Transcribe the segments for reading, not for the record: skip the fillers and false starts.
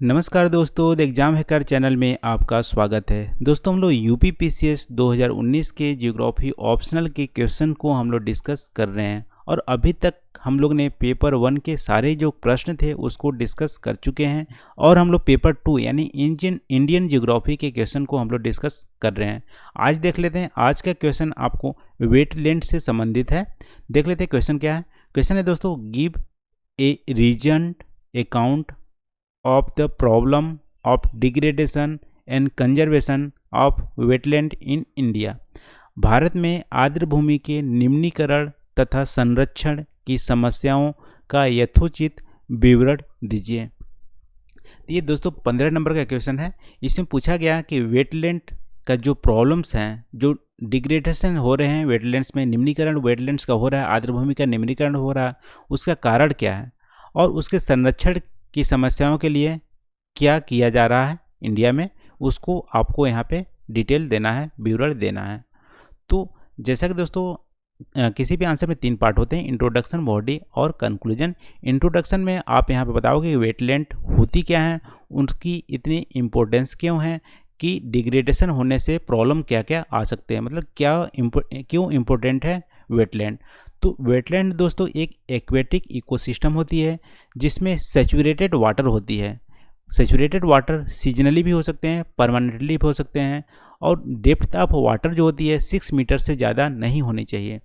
नमस्कार दोस्तों, the exam hacker channel में आपका स्वागत है। दोस्तों, हम लोग यूपी पीसीएस 2019 के ज्योग्राफी ऑप्शनल के क्वेश्चन को हम लोग डिस्कस कर रहे हैं और अभी तक हम लोग ने पेपर 1 के सारे जो प्रश्न थे उसको डिस्कस कर चुके हैं और हम लोग पेपर 2 यानी इंडियन ज्योग्राफी के क्वेश्चन को हम लोग डिस्कस कर रहे हैं। आज देख लेते हैं, आज का क्वेश्चन आपको वेटलैंड से संबंधित है। देख लेते हैं क्वेश्चन क्या है। क्वेश्चन है दोस्तों, give a reason account of the problem of degradation and conservation of wetland in India। Bharat में आर्द्र भूमि के निम्नीकरण तथा संरक्षण की समस्याओं का यथोचित विवरण दीजिए। ये दोस्तों 15 नंबर का क्वेश्चन है। इसमें पूछा गया कि वेटलैंड का जो प्रॉब्लम्स हैं, जो डिग्रेडेशन हो रहे हैं वेटलैंड्स में, निम्नीकरण वेटलैंड्स का हो रहा है, आर्द्र भूमि का निम्नीकरण हो रहा है, उसका कारण क्या है और उसके संरक्षण की समस्याओं के लिए क्या किया जा रहा है इंडिया में, उसको आपको यहाँ पे डिटेल देना है, विवरण देना है। तो जैसा कि दोस्तों किसी भी आंसर में 3 पार्ट होते हैं, इंट्रोडक्शन, बॉडी और कंक्लूजन। इंट्रोडक्शन में आप यहाँ पे बताओगे कि वेटलैंड होती क्या है, उनकी इतनी इम्पोर्टेंस क्यों है, कि डिग्रेडेशन होने से प्रॉब्लम क्या क्या आ सकते हैं, मतलब क्यों इम्पोर्टेंट है वेटलैंड। तो वेटलैंड दोस्तों एक एक्वेटिक इकोसिस्टम होती है जिसमें सैचुरेटेड वाटर होती है। सैचुरेटेड वाटर सीजनली भी हो सकते हैं, परमानेंटली भी हो सकते हैं, और डेप्थ ऑफ वाटर जो होती है 6 मीटर से ज़्यादा नहीं होनी चाहिए।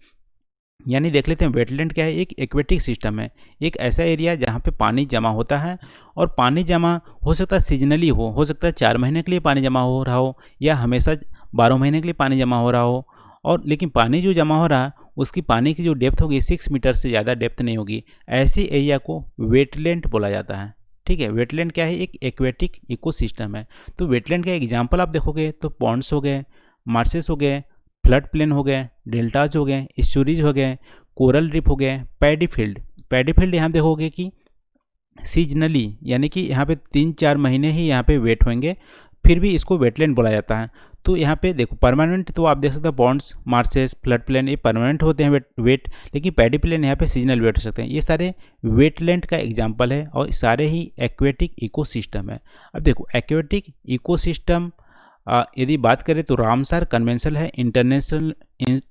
यानी देख लेते हैं वेटलैंड क्या है, एक एक्वेटिक सिस्टम है, एक ऐसा एरिया जहाँ पे पानी जमा होता है और पानी जमा हो सकता है सीजनली हो सकता है 4 महीने के लिए पानी जमा हो रहा हो या हमेशा 12 महीने के लिए पानी जमा हो रहा हो, और लेकिन पानी जो जमा हो रहा है उसकी पानी की जो डेप्थ होगी 6 मीटर से ज़्यादा डेप्थ नहीं होगी। ऐसी एरिया को वेटलैंड बोला जाता है। ठीक है, वेटलैंड क्या है, एक एक्वेटिक इकोसिस्टम है। तो वेटलैंड का एग्जांपल आप देखोगे तो पॉन्ड्स हो गए, मार्सेस हो गए, फ्लड प्लेन हो गए, डेल्टाज हो गए, स्टोरीज हो गए, कोरल रीफ हो गए, पैडी फील्ड यहाँ देखोगे कि सीजनली यानी कि यहाँ पे 3-4 महीने ही यहाँ पे वेट होंगे, फिर भी इसको वेटलैंड बोला जाता है। तो यहाँ पे देखो परमानेंट, तो आप देख सकते हो पॉन्ड्स, मार्सेस, फ्लड प्लेन ये परमानेंट होते हैं वेट, लेकिन पैडी प्लेन यहाँ पे सीजनल वेट हो सकते हैं। ये सारे वेटलैंड का एग्जांपल है और सारे ही एक्वेटिक इकोसिस्टम है। अब देखो एक्वेटिक इकोसिस्टम यदि बात करें तो रामसार कन्वेंशन है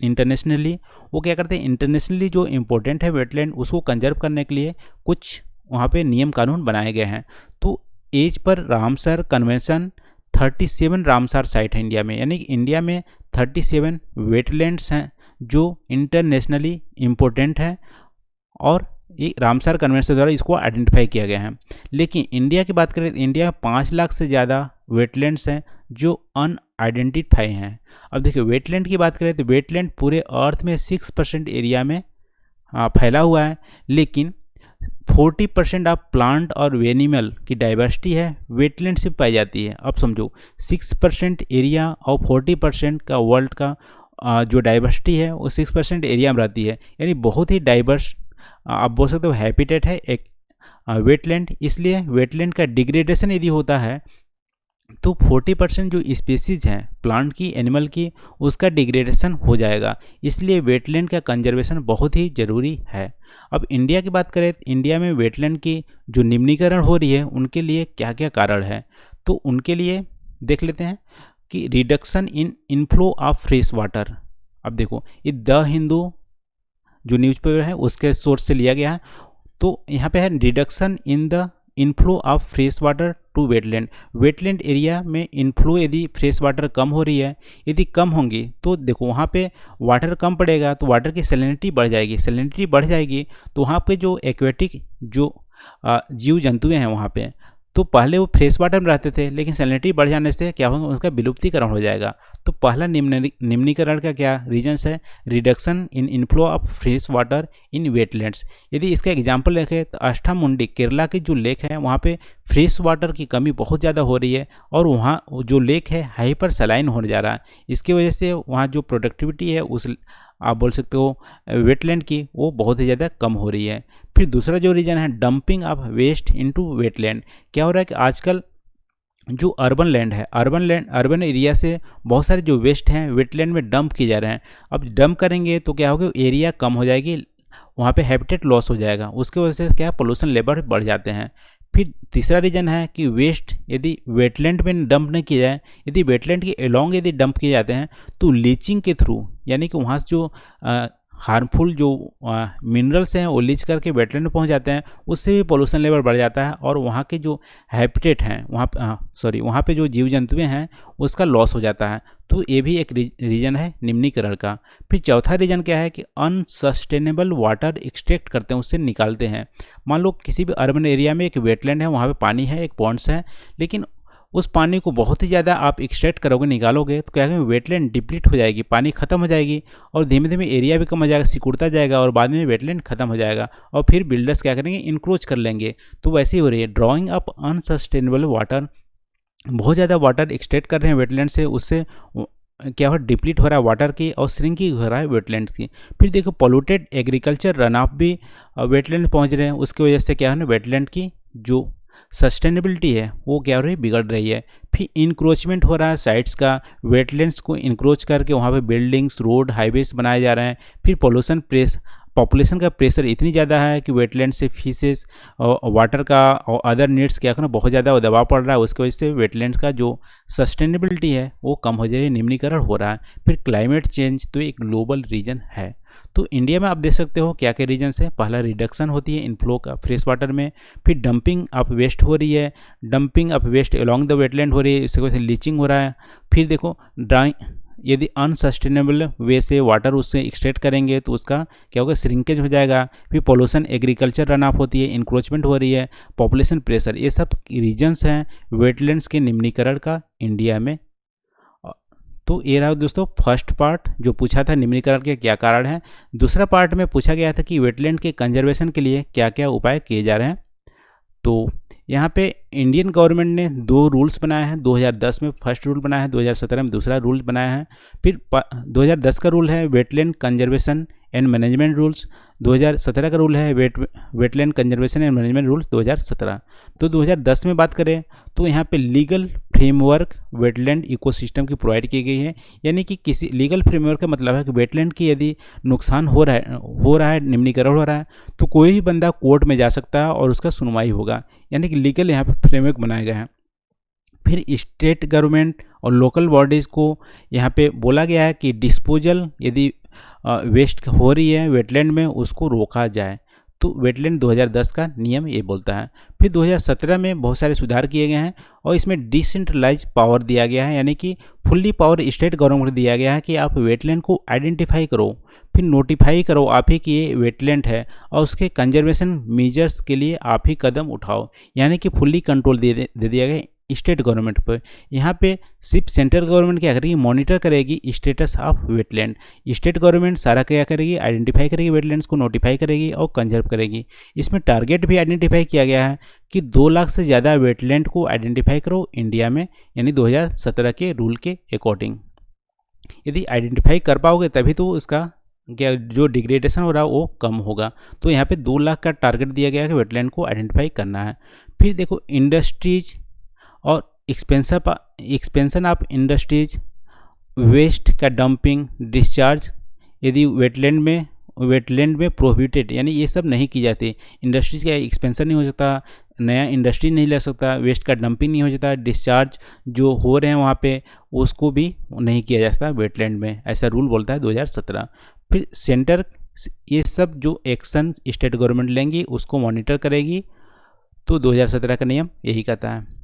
इंटरनेशनली, वो क्या करते हैं, इंटरनेशनली जो इम्पोर्टेंट है वेटलैंड उसको कंजर्व करने के लिए कुछ वहाँ पे नियम कानून बनाए गए हैं। तो एज पर रामसार कन्वेंशन 37 रामसार साइट है इंडिया में, यानी कि इंडिया में 37 वेटलैंड्स हैं जो इंटरनेशनली इम्पोर्टेंट हैं और ये रामसार कन्वेंशन द्वारा इसको आइडेंटिफाई किया गया है। लेकिन इंडिया की बात करें तो इंडिया 5 लाख से ज़्यादा वेटलैंड्स हैं जो अनआइडेंटिफाई हैं। अब देखिए वेटलैंड की बात करें तो वेटलैंड पूरे अर्थ में 6% एरिया में फैला हुआ है, लेकिन 40% ऑफ प्लांट और एनिमल की डाइवर्सिटी है वेटलैंड से पाई जाती है। अब समझो 6% एरिया और 40% का वर्ल्ड का जो डाइवर्सिटी है वो 6% एरिया में रहती है, यानी बहुत ही डाइवर्स आप बोल सकते हो हैबिटेट है एक वेटलैंड। इसलिए वेटलैंड का डिग्रेडेशन यदि होता है तो 40% जो स्पीसीज हैं प्लांट की, एनिमल की, उसका डिग्रेडेशन हो जाएगा। इसलिए वेटलैंड का कंजर्वेशन बहुत ही ज़रूरी है। अब इंडिया की बात करें तो इंडिया में वेटलैंड की जो निम्नीकरण हो रही है उनके लिए क्या क्या कारण है, तो उनके लिए देख लेते हैं कि reduction in inflow of fresh water. अब देखो ये द हिंदू जो न्यूज़पेपर है उसके सोर्स से लिया गया है। तो यहाँ पे है reduction in the inflow of fresh water to wetland. Wetland area में इनफ्लो यदि फ्रेश वाटर कम हो रही है, यदि कम होंगी तो देखो वहाँ पे वाटर कम पड़ेगा तो वाटर की सैलिनिटी बढ़ जाएगी, सैलिनिटी बढ़ जाएगी तो वहाँ पे जो एक्वेटिक जो जीव जंतु हैं वहाँ पे, तो पहले वो फ्रेश वाटर में रहते थे लेकिन सैलिनिटी बढ़ जाने से क्या होगा, उनका विलुप्तीकरण हो जाएगा। तो पहला निम्नीकरण का क्या रीजन्स है, reduction in inflow of fresh water in wetlands. यदि इसका एग्जांपल देखें तो अष्टामुंडी केरला की जो लेक है वहाँ पे फ्रेश वाटर की कमी बहुत ज़्यादा हो रही है और वहाँ जो लेक है हाइपर सलाइन होने जा रहा है। इसकी वजह से वहाँ जो प्रोडक्टिविटी है उस आप बोल सकते हो वेटलैंड की वो बहुत ही ज़्यादा कम हो रही है। फिर दूसरा जो रीजन है dumping of waste into wetland. क्या हो रहा है कि आजकल जो अर्बन लैंड है, अर्बन एरिया से बहुत सारे जो वेस्ट हैं वेटलैंड में डंप किए जा रहे हैं। अब डंप करेंगे तो क्या होगा, एरिया कम हो जाएगी, वहाँ पे हैबिटेट लॉस हो जाएगा, उसकी वजह से क्या पोल्यूशन लेवल बढ़ जाते हैं। फिर तीसरा रीज़न है कि वेस्ट यदि वेटलैंड में डंप नहीं किया जाए, यदि वेटलैंड के अलोंग यदि डंप किए जाते हैं तो लीचिंग के थ्रू, यानी कि वहाँ से जो हार्मफुल जो मिनरल्स हैं वो लीच करके वेटलैंड में पहुँच जाते हैं, उससे भी पोल्यूशन लेवल बढ़ जाता है और वहाँ के जो हैबिटेट हैं वहाँ पे जो जीव जंतुएँ हैं उसका लॉस हो जाता है। तो ये भी एक रीज़न है निम्नीकरण का। फिर चौथा रीज़न क्या है कि अनसस्टेनेबल वाटर एक्सट्रैक्ट करते हैं, उससे निकालते हैं। मान लो किसी भी अर्बन एरिया में एक वेटलैंड है, वहाँ पे पानी है, एक पॉन्ड्स है, लेकिन उस पानी को बहुत ही ज़्यादा आप एक्सट्रैक्ट करोगे, निकालोगे, तो क्या है वेटलैंड डिप्लीट हो जाएगी, पानी खत्म हो जाएगी और धीमे धीमे एरिया भी कम हो जाएगा, सिकुड़ता जाएगा और बाद में वेटलैंड खत्म हो जाएगा और फिर बिल्डर्स क्या करेंगे, इंक्रोच कर लेंगे। तो वैसे ही हो रही है ड्रॉइंग अप अनसस्टेनेबल वाटर। बहुत ज़्यादा वाटर एक्सट्रैक्ट कर रहे हैं वेटलैंड से, उससे क्या हो डिप्लीट हो रहा है वाटर की और श्रिंकिंग हो रहा है वेटलैंड की। फिर देखो पोल्यूटेड एग्रीकल्चर रन ऑफ भी वेटलैंड पहुंच रहे हैं, उसकी वजह से क्या है ना वेटलैंड की जो सस्टेनेबिलिटी है वो क्या हो रही है, बिगड़ रही है। फिर इंक्रोचमेंट हो रहा है साइट्स का, वेटलैंड्स को इंक्रोच करके वहाँ पे बिल्डिंग्स, रोड, हाईवेज बनाए जा रहे हैं। फिर पॉपुलेशन का प्रेशर इतनी ज़्यादा है कि वेटलैंड से फिशेस और वाटर का और अदर नीड्स क्या करना बहुत ज़्यादा दबाव पड़ रहा है, उसकी वजह से वेटलैंड का जो सस्टेनेबिलिटी है वो कम हो जा रही है, निम्नीकरण हो रहा है। फिर क्लाइमेट चेंज तो एक ग्लोबल रीजन है। तो इंडिया में आप देख सकते हो क्या क्या रीजन्स है। पहला रिडक्शन होती है इनफ्लो का फ्रेश वाटर में, फिर डंपिंग ऑफ वेस्ट हो रही है, dumping of waste along the wetland हो रही है, इससे वजह से लीचिंग हो रहा है। फिर देखो ड्राइंग यदि अनसस्टेनेबल वे से वाटर उससे एक्सट्रैक्ट करेंगे तो उसका क्या होगा, श्रिंकेज हो जाएगा। फिर पोल्यूशन, एग्रीकल्चर रन ऑफ होती है, इंक्रोचमेंट हो रही है, पॉपुलेशन प्रेशर, ये सब रीजन्स हैं वेटलैंड्स के निम्नीकरण का इंडिया में। तो ये रहा दोस्तों फर्स्ट पार्ट जो पूछा था निम्नीकरण के क्या कारण है। दूसरा पार्ट में पूछा गया था कि वेटलैंड के कंजर्वेशन के लिए क्या क्या उपाय किए जा रहे हैं। तो यहाँ पे इंडियन गवर्नमेंट ने 2 रूल्स बनाए हैं। 2010 में फर्स्ट रूल बनाया है, 2017 में दूसरा रूल बनाया है। फिर 2010 का रूल है wetland conservation and management rules, 2017 का रूल है wetland conservation and management rules 2017। तो 2010 में बात करें तो यहाँ पे लीगल फ्रेमवर्क वेटलैंड इकोसिस्टम की प्रोवाइड की गई है, यानी कि किसी लीगल फ्रेमवर्क का मतलब है कि वेटलैंड की यदि नुकसान हो रहा है निम्नीकरण हो रहा है तो कोई भी बंदा कोर्ट में जा सकता है और उसका सुनवाई होगा, यानी कि लीगल यहाँ पे फ्रेमवर्क बनाया गया है। फिर स्टेट गवर्नमेंट और लोकल बॉडीज़ को यहाँ पे बोला गया है कि डिस्पोजल यदि वेस्ट हो रही है वेटलैंड में उसको रोका जाए। तो वेटलैंड 2010 का नियम ये बोलता है। फिर 2017 में बहुत सारे सुधार किए गए हैं और इसमें डिसेंट्रलाइज पावर दिया गया है, यानी कि फुल्ली पावर स्टेट गवर्नमेंट को दिया गया है कि आप वेटलैंड को आइडेंटिफाई करो, फिर नोटिफाई करो आप ही कि ये वेटलैंड है और उसके कंजर्वेशन मेजर्स के लिए आप ही कदम उठाओ, यानी कि फुल्ली कंट्रोल दे दिया गया स्टेट गवर्नमेंट पर। यहाँ पे सिर्फ सेंट्रल गवर्नमेंट क्या करेगी, मॉनिटर करेगी status of wetland. State government सारा क्या करेगी, आइडेंटिफाई करेगी वेटलैंड्स को, नोटिफाई करेगी और कंजर्व करेगी। इसमें टारगेट भी आइडेंटिफाई किया गया है कि 2 लाख से ज़्यादा वेटलैंड को आइडेंटिफाई करो इंडिया में, यानी 2017 के रूल के अकॉर्डिंग। यदि आइडेंटिफाई कर पाओगे तभी तो उसका क्या जो डिग्रेडेशन हो रहा है वो कम होगा। तो यहाँ पे 2 लाख का टारगेट दिया गया है कि वेटलैंड को आइडेंटिफाई करना है। फिर देखो इंडस्ट्रीज और एक्सपेंशन ऑफ इंडस्ट्रीज, वेस्ट का डंपिंग, डिस्चार्ज यदि वेटलैंड में प्रोहिबिटेड, यानी ये सब नहीं की जाती। इंडस्ट्रीज का एक्सपेंशन नहीं हो सकता, नया इंडस्ट्री नहीं ले सकता, वेस्ट का डंपिंग नहीं हो जाता, डिस्चार्ज जो हो रहे हैं वहाँ पे उसको भी नहीं किया जा सकता वेटलैंड में, ऐसा रूल बोलता है 2017। फिर सेंटर ये सब जो एक्शन स्टेट गवर्नमेंट लेंगी उसको मॉनिटर करेगी। तो 2017 का नियम यही कहता है।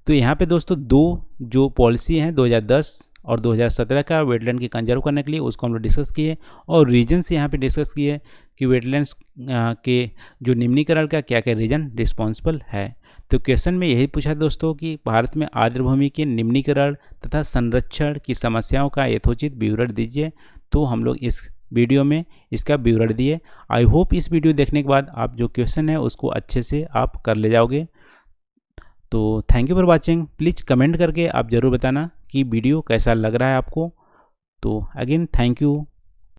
तो यहाँ पे दोस्तों 2 जो पॉलिसी हैं 2010 और 2017 का वेटलैंड की कंजर्व करने के लिए उसको हम लोग डिस्कस किए और रीजन्स यहाँ पे डिस्कस किए कि वेटलैंड्स के जो निम्नीकरण का क्या क्या रीजन रिस्पॉन्सिबल है। तो क्वेश्चन में यही पूछा दोस्तों कि भारत में आर्द्रभूमि के निम्नीकरण तथा संरक्षण की समस्याओं का यथोचित विवरण दीजिए। तो हम लोग इस वीडियो में इसका विवरण दिए। आई होप इस वीडियो देखने के बाद आप जो क्वेश्चन है उसको अच्छे से आप कर ले जाओगे। तो thank you for watching. Please comment करके आप ज़रूर बताना कि वीडियो कैसा लग रहा है आपको। तो अगेन थैंक यू।